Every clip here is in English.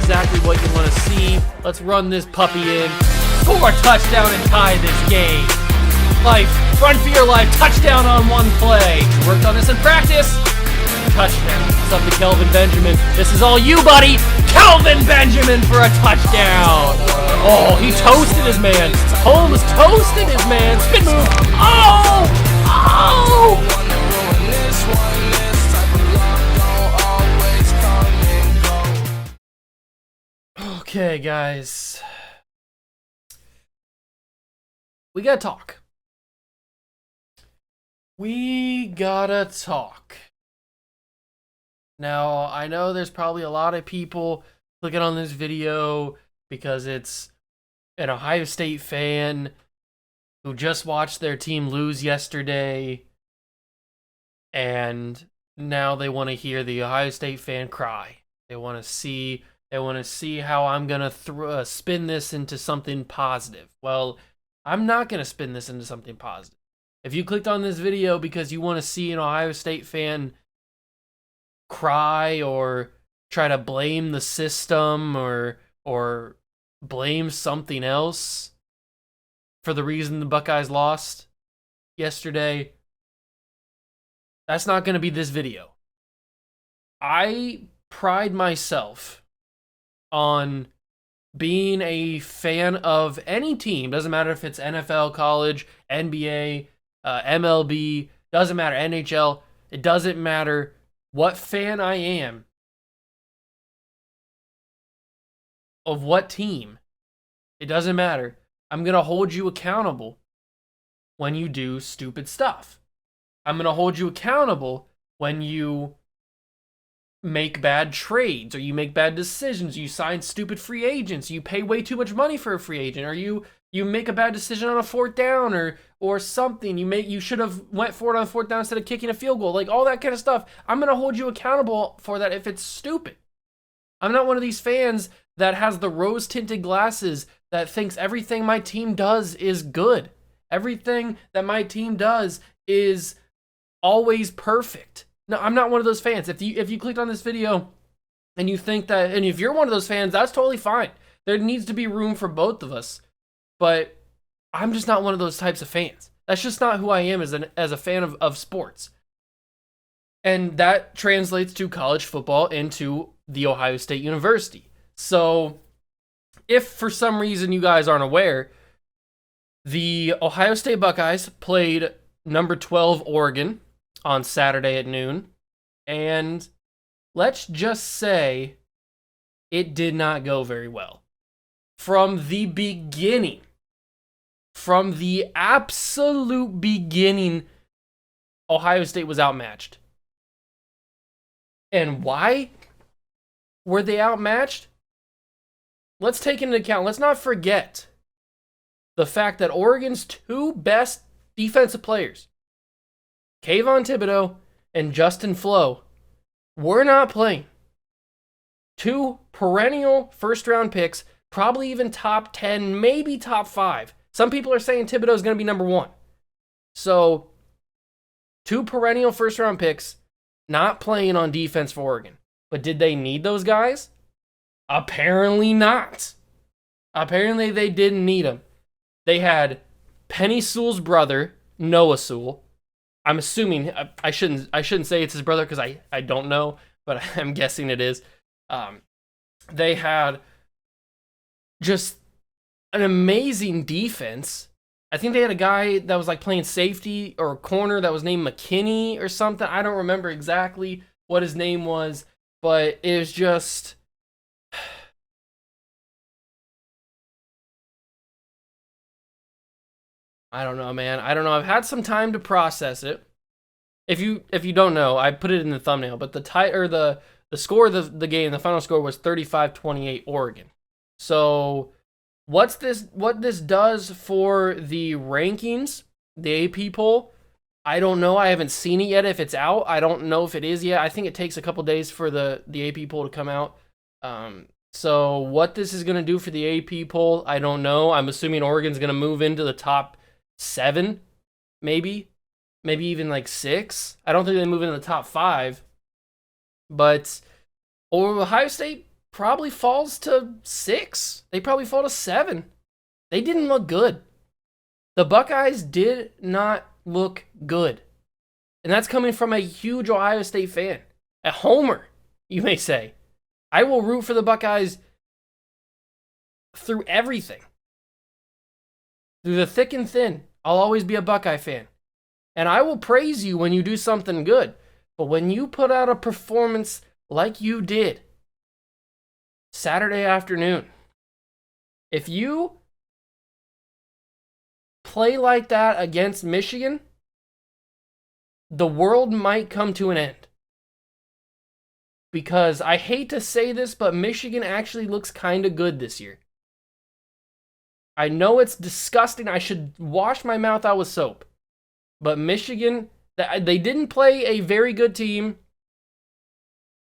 exactly what you want to see. Let's run this puppy in. Score a touchdown and tie this game. Life, run for your life, touchdown on one play. Worked on this in practice. Touchdown. It's up to Kelvin Benjamin. This is all you, buddy. Kelvin Benjamin for a touchdown. Oh, he toasted his man. Holmes toasted his man. Spin move. Oh! Oh! Okay, guys. We gotta talk. We gotta talk. Now, I know there's probably a lot of people clicking on this video because it's an Ohio State fan who just watched their team lose yesterday, and now they want to hear the Ohio State fan cry. They want to see how I'm gonna spin this into something positive. Well, I'm not gonna spin this into something positive. If you clicked on this video because you want to see an Ohio State fan cry or try to blame the system or blame something else for the reason the Buckeyes lost yesterday, that's not going to be this video. I pride myself on being a fan of any team. Doesn't matter if it's NFL, college, NBA, MLB, doesn't matter, NHL. It doesn't matter what fan I am of what team. It doesn't matter. I'm going to hold you accountable when you do stupid stuff. I'm going to hold you accountable when you make bad trades or you make bad decisions. You sign stupid free agents. You pay way too much money for a free agent, or you make a bad decision on a fourth down or something. You should have went for it on fourth down instead of kicking a field goal. Like all that kind of stuff. I'm going to hold you accountable for that if it's stupid. I'm not one of these fans that has the rose-tinted glasses that thinks everything my team does is good. Everything that my team does is always perfect. No, I'm not one of those fans. If you clicked on this video and you think that, and if you're one of those fans, that's totally fine. There needs to be room for both of us. But I'm just not one of those types of fans. That's just not who I am as a fan of sports. And that translates to college football and to the Ohio State University. So if for some reason you guys aren't aware, the Ohio State Buckeyes played number 12 Oregon on Saturday at noon. And let's just say it did not go very well. From the beginning, from the absolute beginning, Ohio State was outmatched. And why were they outmatched? Let's take into account, let's not forget the fact that Oregon's two best defensive players, Kayvon Thibodeau and Justin Flo, were not playing. Two perennial first-round picks, probably even top 10, maybe top 5. Some people are saying Thibodeau is going to be number 1. So, two perennial first-round picks not playing on defense for Oregon. But did they need those guys? Apparently not. Apparently they didn't need them. They had Penny Sewell's brother, Noah Sewell. I'm assuming, I shouldn't say it's his brother because I don't know, but I'm guessing it is. They had just an amazing defense. I think they had a guy that was like playing safety or corner that was named McKinney or something. I don't remember exactly what his name was, but it was just... I don't know, man. I don't know. I've had some time to process it. If you don't know, I put it in the thumbnail, but the score of the game, the final score was 35-28 Oregon. So what this does for the rankings, the AP poll, I don't know. I haven't seen it yet if it's out. I don't know if it is yet. I think it takes a couple days for the AP poll to come out. So what this is going to do for the AP poll, I don't know. I'm assuming Oregon's going to move into the top 7, maybe even like 6. I don't think they move into the top 5. But Ohio State probably falls to 6. They probably fall to 7. They didn't look good. The Buckeyes did not look good. And that's coming from a huge Ohio State fan. A homer, you may say. I will root for the Buckeyes through everything. Through the thick and thin. I'll always be a Buckeye fan. And I will praise you when you do something good. But when you put out a performance like you did Saturday afternoon, if you play like that against Michigan, the world might come to an end. Because I hate to say this, but Michigan actually looks kind of good this year. I know it's disgusting. I should wash my mouth out with soap. But Michigan, they didn't play a very good team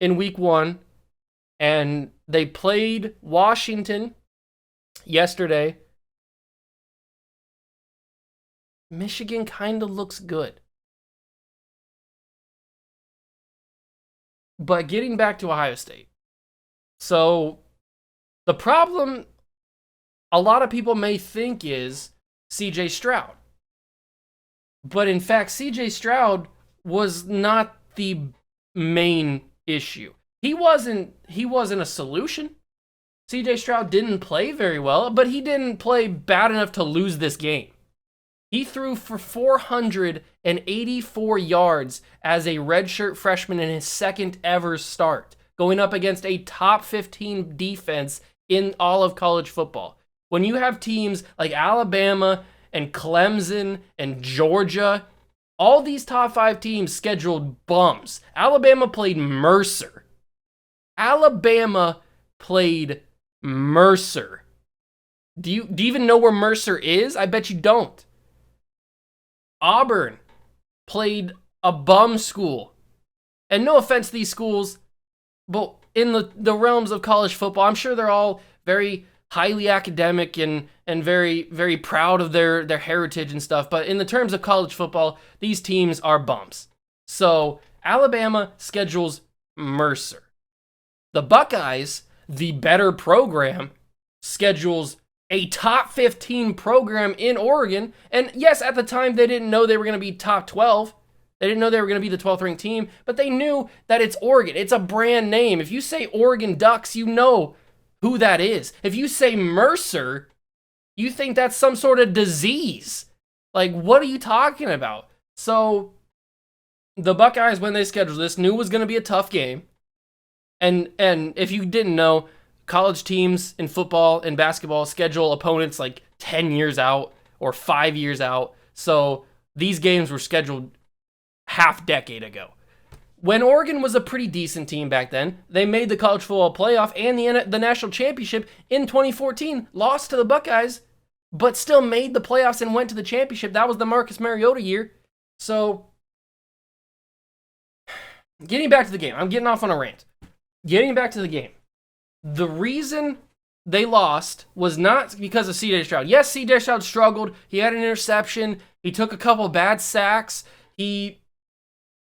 in week 1. And they played Washington yesterday. Michigan kind of looks good. But getting back to Ohio State. So, the problem a lot of people may think is CJ Stroud. But in fact, CJ Stroud was not the main issue. He wasn't a solution. CJ Stroud didn't play very well, but he didn't play bad enough to lose this game. He threw for 484 yards as a redshirt freshman in his second ever start, going up against a top 15 defense in all of college football. When you have teams like Alabama and Clemson and Georgia, all these top 5 teams scheduled bums. Alabama played Mercer. Do you even know where Mercer is? I bet you don't. Auburn played a bum school. And no offense to these schools, but in the realms of college football, I'm sure they're all very highly academic and very, very proud of their heritage and stuff. But in the terms of college football, these teams are bums. So Alabama schedules Mercer. The Buckeyes, the better program, schedules a top 15 program in Oregon. And yes, at the time, they didn't know they were going to be top 12. They didn't know they were going to be the 12th ranked team, but they knew that it's Oregon. It's a brand name. If you say Oregon Ducks, you know who that is. If you say Mercer, you think that's some sort of disease. Like, what are you talking about? So, the Buckeyes, when they scheduled this, knew it was going to be a tough game. And if you didn't know, college teams in football and basketball schedule opponents like 10 years out or 5 years out. So these games were scheduled half decade ago. When Oregon was a pretty decent team back then, they made the college football playoff and the national championship in 2014, lost to the Buckeyes, but still made the playoffs and went to the championship. That was the Marcus Mariota year. So, getting back to the game. I'm getting off on a rant. Getting back to the game. The reason they lost was not because of C.J. Stroud. Yes, C.J. Stroud struggled. He had an interception. He took a couple bad sacks. He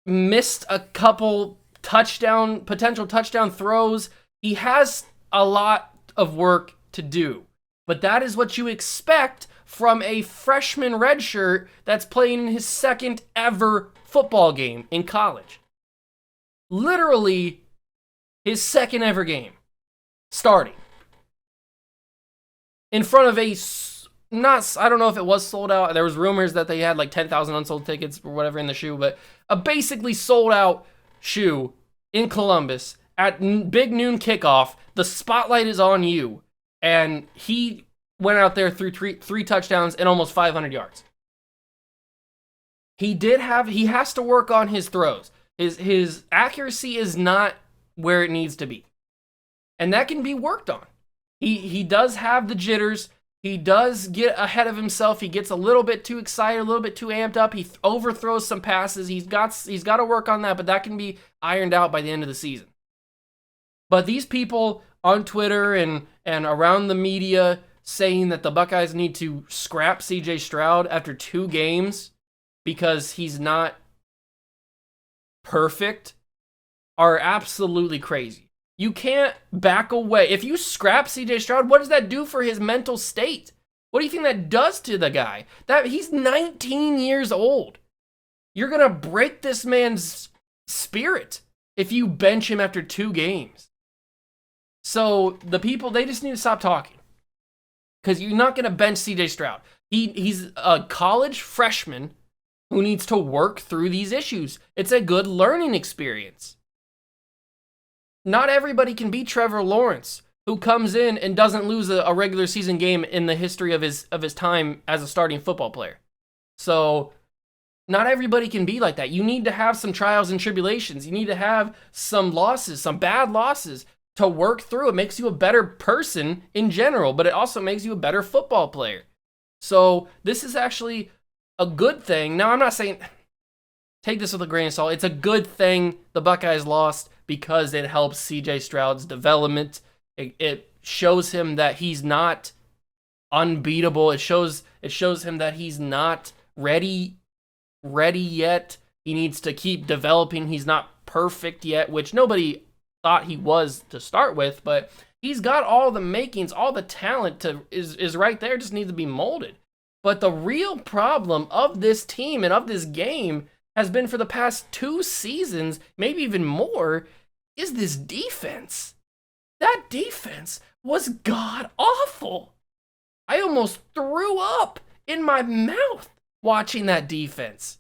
missed a couple potential touchdown throws. He has a lot of work to do. But that is what you expect from a freshman redshirt that's playing in his second ever football game in college. Literally his second ever game. Starting. In front of I don't know if it was sold out. There was rumors that they had like 10,000 unsold tickets or whatever in the shoe, but a basically sold out shoe in Columbus at big noon kickoff. The spotlight is on you. And he went out there threw three touchdowns and almost 500 yards. He has to work on his throws. His accuracy is not where it needs to be. And that can be worked on. He does have the jitters. He does get ahead of himself. He gets a little bit too excited, a little bit too amped up. He overthrows some passes. He's got to work on that, but that can be ironed out by the end of the season. But these people on Twitter and around the media saying that the Buckeyes need to scrap CJ Stroud after 2 games because he's not perfect are absolutely crazy. You can't back away. If you scrap CJ Stroud, what does that do for his mental state? What do you think that does to the guy? That he's 19 years old. You're going to break this man's spirit if you bench him after 2 games. So the people, they just need to stop talking. Because you're not going to bench CJ Stroud. He's a college freshman who needs to work through these issues. It's a good learning experience. Not everybody can be Trevor Lawrence, who comes in and doesn't lose a regular season game in the history of his time as a starting football player. So not everybody can be like that. You need to have some trials and tribulations. You need to have some losses, some bad losses to work through. It makes you a better person in general, but it also makes you a better football player. So this is actually a good thing. Now, I'm not saying, take this with a grain of salt. It's a good thing the Buckeyes lost because it helps CJ Stroud's development. It shows him that he's not unbeatable. It shows him that he's not ready yet. He needs to keep developing. He's not perfect yet, which nobody thought he was to start with, but he's got all the makings, all the talent is right there, just needs to be molded. But the real problem of this team and of this game has been for the past 2 seasons, maybe even more, is this defense. That defense was god-awful. I almost threw up in my mouth watching that defense.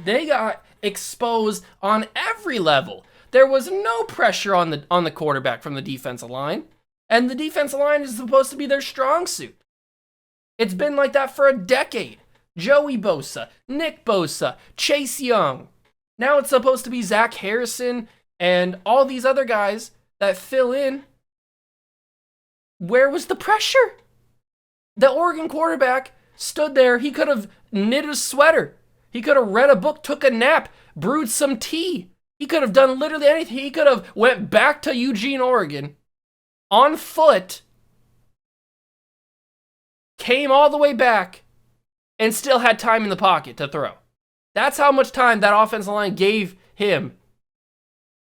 They got exposed on every level. There was no pressure on the quarterback from the defensive line, and the defensive line is supposed to be their strong suit. It's been like that for a decade. Joey Bosa, Nick Bosa, Chase Young. Now it's supposed to be Zach Harrison and all these other guys that fill in. Where was the pressure? The Oregon quarterback stood there. He could have knit a sweater. He could have read a book, took a nap, brewed some tea. He could have done literally anything. He could have went back to Eugene, Oregon, on foot, came all the way back, and still had time in the pocket to throw. That's how much time that offensive line gave him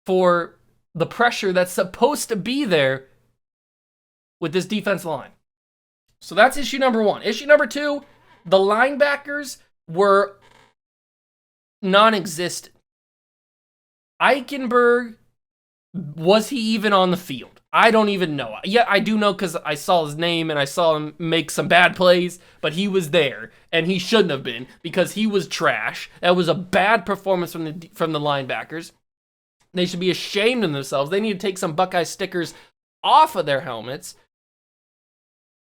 for the pressure that's supposed to be there with this defensive line. So that's issue number 1. Issue number 2, the linebackers were non-existent. Eichenberg, was he even on the field? I don't even know. Yeah, I do know because I saw his name and I saw him make some bad plays, but he was there, and he shouldn't have been because he was trash. That was a bad performance from the linebackers. They should be ashamed of themselves. They need to take some Buckeye stickers off of their helmets.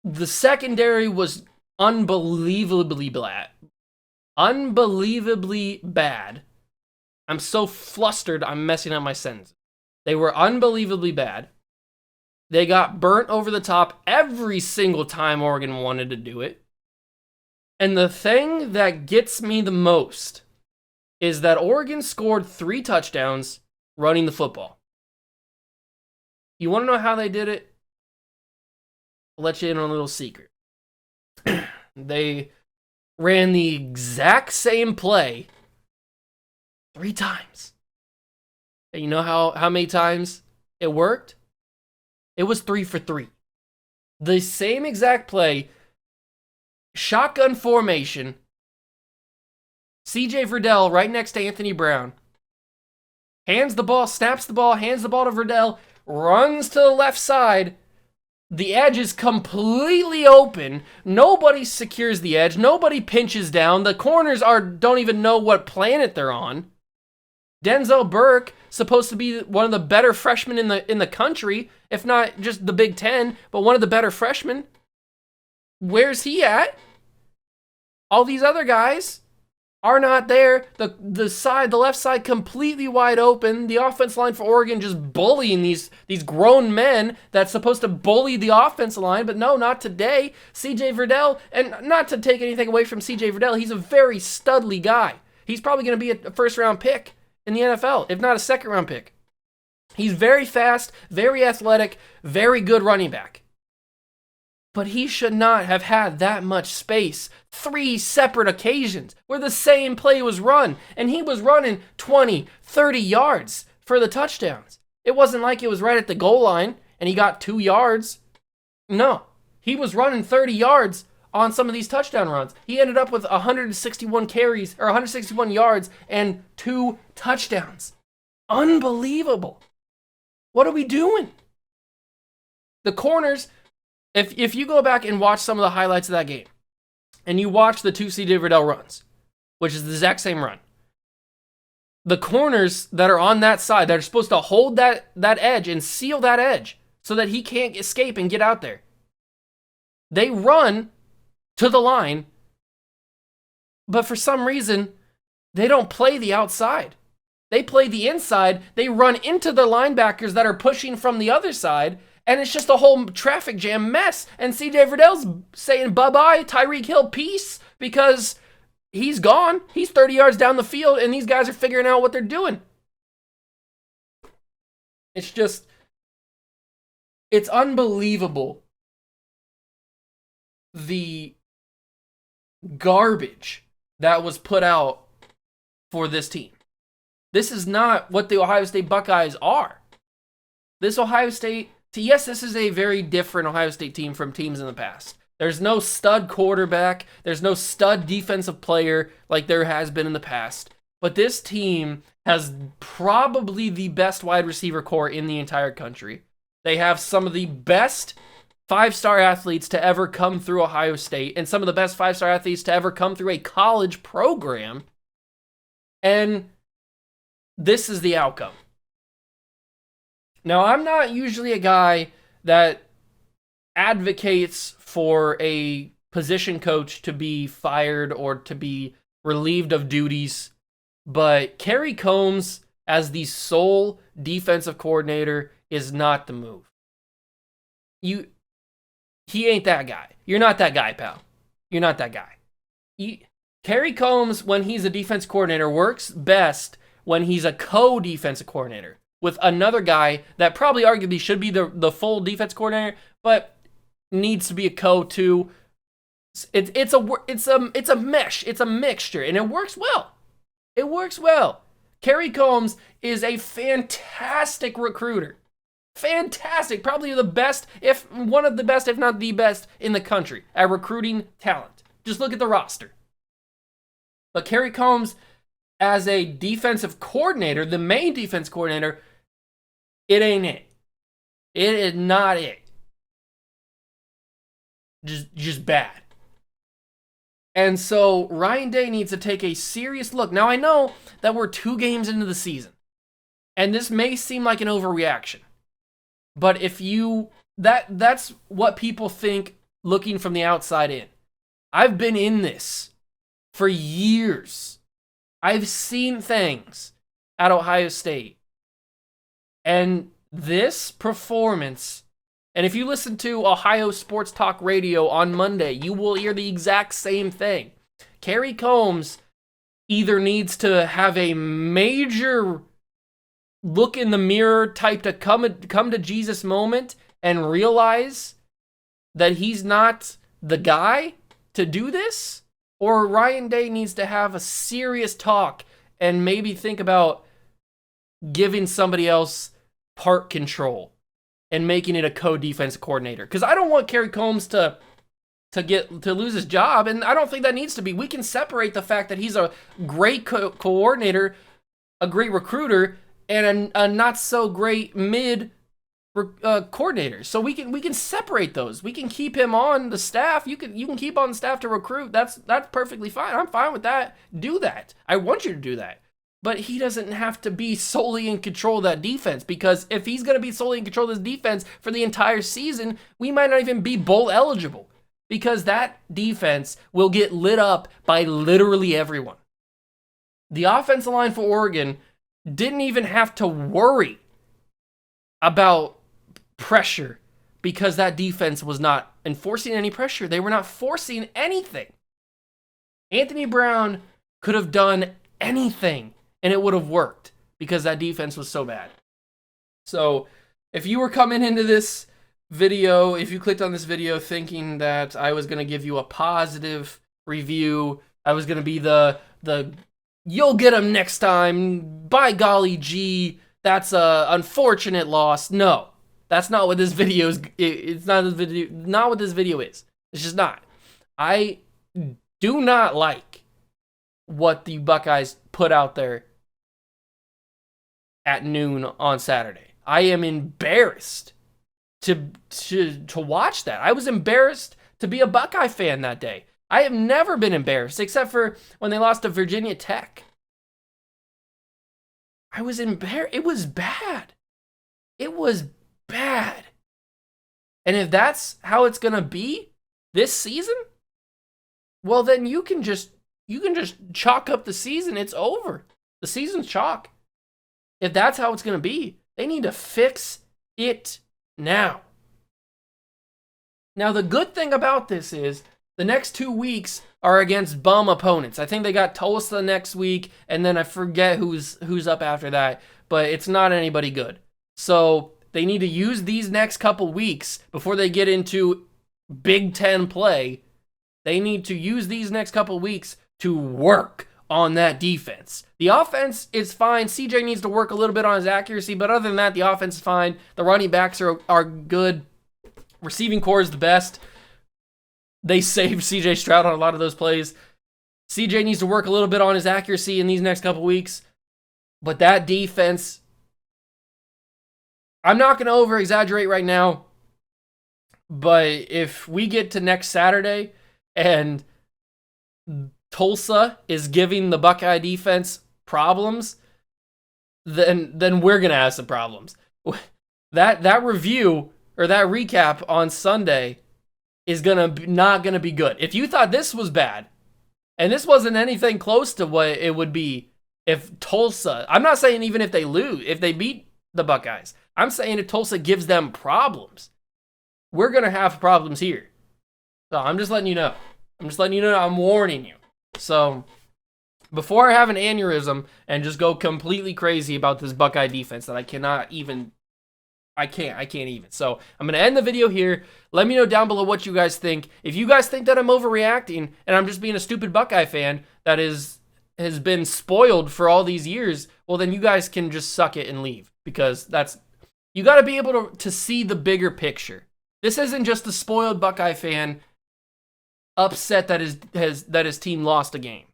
The secondary was unbelievably bad. Unbelievably bad. I'm so flustered, I'm messing up my sentence. They were unbelievably bad. They got burnt over the top every single time Oregon wanted to do it. And the thing that gets me the most is that Oregon scored 3 touchdowns running the football. You want to know how they did it? I'll let you in on a little secret. They ran the exact same play 3 times. And you know how many times it worked? It was 3 for 3. The same exact play, shotgun formation, CJ Verdell right next to Anthony Brown. Hands the ball, snaps the ball, hands the ball to Verdell, runs to the left side. The edge is completely open. Nobody secures the edge. Nobody pinches down. The corners don't even know what planet they're on. Denzel Burke, supposed to be one of the better freshmen in the country, if not just the Big Ten, but one of the better freshmen. Where's he at? All these other guys are not there. The left side completely wide open. The offense line for Oregon just bullying these grown men that's supposed to bully the offensive line, but no, not today. CJ Verdell, and not to take anything away from CJ Verdell, he's a very studly guy. He's probably going to be a first-round pick in the NFL, if not a second-round pick. He's very fast, very athletic, very good running back. But he should not have had that much space. 3 separate occasions where the same play was run, and he was running 20, 30 yards for the touchdowns. It wasn't like it was right at the goal line and he got 2 yards. No, he was running 30 yards on some of these touchdown runs. He ended up with 161 carries or 161 yards and 2 touchdowns. Unbelievable. What are we doing? The corners, if you go back and watch some of the highlights of that game, and you watch the 2 C.J. Verdell runs, which is the exact same run, the corners that are on that side, that are supposed to hold that edge and seal that edge so that he can't escape and get out there, they run to the line, but for some reason, they don't play the outside. They play the inside. They run into the linebackers that are pushing from the other side, and it's just a whole traffic jam mess. And C.J. Verdell's saying bye-bye, Tyreek Hill, peace, because he's gone. He's 30 yards down the field, and these guys are figuring out what they're doing. It's unbelievable the garbage that was put out for this team. This is not what the Ohio State Buckeyes are. This Ohio State, yes, this is a very different Ohio State team from teams in the past. There's no stud quarterback. There's no stud defensive player like there has been in the past. But this team has probably the best wide receiver core in the entire country. They have some of the best 5-star athletes to ever come through Ohio State and some of the best 5-star athletes to ever come through a college program. And this is the outcome. Now, I'm not usually a guy that advocates for a position coach to be fired or to be relieved of duties, but Kerry Combs as the sole defensive coordinator is not the move. He ain't that guy. You're not that guy, pal. You're not that guy. Kerry Combs, when he's a defense coordinator, works best when he's a co-defensive coordinator with another guy that probably arguably should be the full defense coordinator, but needs to be a co too. It's a mesh. It's a mixture, and it works well. It works well. Kerry Combs is a fantastic recruiter. Fantastic. Probably the best, if one of the best, if not the best in the country at recruiting talent. Just look at the roster. But Kerry Combs, as a defensive coordinator, the main defense coordinator, it ain't it. It is not it. Just bad. And so Ryan Day needs to take a serious look. Now I know that we're 2 games into the season, and this may seem like an overreaction. But if that's what people think looking from the outside in. I've been in this for years. I've seen things at Ohio State. And this performance, and if you listen to Ohio Sports Talk Radio on Monday, you will hear the exact same thing. Kerry Combs either needs to have a major look in the mirror type to come to Jesus moment and realize that he's not the guy to do this, or Ryan Day needs to have a serious talk and maybe think about giving somebody else part control and making it a co-defense coordinator. Because I don't want Kerry Combs to lose his job, and I don't think that needs to be. We can separate the fact that he's a great coordinator, a great recruiter, and a not so great mid coordinator. So we can separate those. We can keep him on the staff. You can keep on the staff to recruit. That's perfectly fine. I'm fine with that. Do that. I want you to do that. But he doesn't have to be solely in control of that defense, because if he's going to be solely in control of this defense for the entire season, we might not even be bowl eligible, because that defense will get lit up by literally everyone. The offensive line for Oregon didn't even have to worry about pressure because that defense was not enforcing any pressure. They were not forcing anything. Anthony Brown could have done anything and it would have worked because that defense was so bad. So if you were coming into this video, if you clicked on this video thinking that I was going to give you a positive review, I was going to be the you'll get him next time, by golly gee, that's a unfortunate loss. No, that's not what this video is. It's not this video. Not what this video is. It's just not. I do not like what the Buckeyes put out there at noon on Saturday. I am embarrassed to watch that. I was embarrassed to be a Buckeye fan that day. I have never been embarrassed except for when they lost to Virginia Tech. I was embarrassed. It was bad. It was bad. And if that's how it's going to be this season, well, then you can just chalk up the season. It's over. The season's chalk. If that's how it's going to be, they need to fix it now. Now, the good thing about this is the next 2 weeks are against bum opponents. I think they got Tulsa next week, and then I forget who's up after that, but it's not anybody good. So they need to use these next couple weeks before they get into Big Ten play. They need to use these next couple weeks to work on that defense. The offense is fine. CJ needs to work a little bit on his accuracy, but other than that, the offense is fine. The running backs are good. Receiving core is the best. They saved CJ Stroud on a lot of those plays. CJ needs to work a little bit on his accuracy in these next couple weeks. But that defense, I'm not going to over-exaggerate right now, but if we get to next Saturday and Tulsa is giving the Buckeye defense problems, then we're going to have some problems. That review or that recap on Sunday is not gonna be good. If you thought this was bad, and this wasn't anything close to what it would be if Tulsa, I'm not saying even if they beat the Buckeyes, I'm saying if Tulsa gives them problems, we're gonna have problems here. So I'm just letting you know. I'm warning you. So before I have an aneurysm and just go completely crazy about this Buckeye defense that I can't even. So I'm going to end the video here. Let me know down below what you guys think. If you guys think that I'm overreacting and I'm just being a stupid Buckeye fan that has been spoiled for all these years, well, then you guys can just suck it and leave, because you got to be able to see the bigger picture. This isn't just a spoiled Buckeye fan upset that his team lost a game.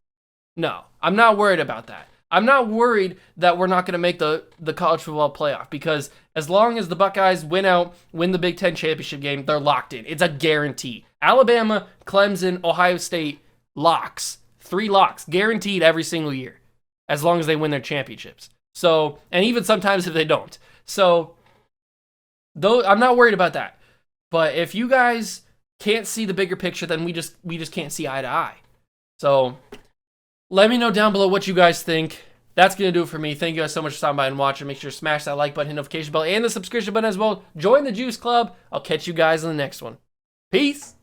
No, I'm not worried about that. I'm not worried that we're not going to make the college football playoff, because as long as the Buckeyes win the Big Ten championship game, they're locked in. It's a guarantee. Alabama, Clemson, Ohio State, locks. 3 locks, guaranteed every single year, as long as they win their championships. So, and even sometimes if they don't. So, I'm not worried about that. But if you guys can't see the bigger picture, then we just can't see eye to eye. So, let me know down below what you guys think. That's going to do it for me. Thank you guys so much for stopping by and watching. Make sure to smash that like button, hit notification bell, and the subscription button as well. Join the Juice Club. I'll catch you guys in the next one. Peace.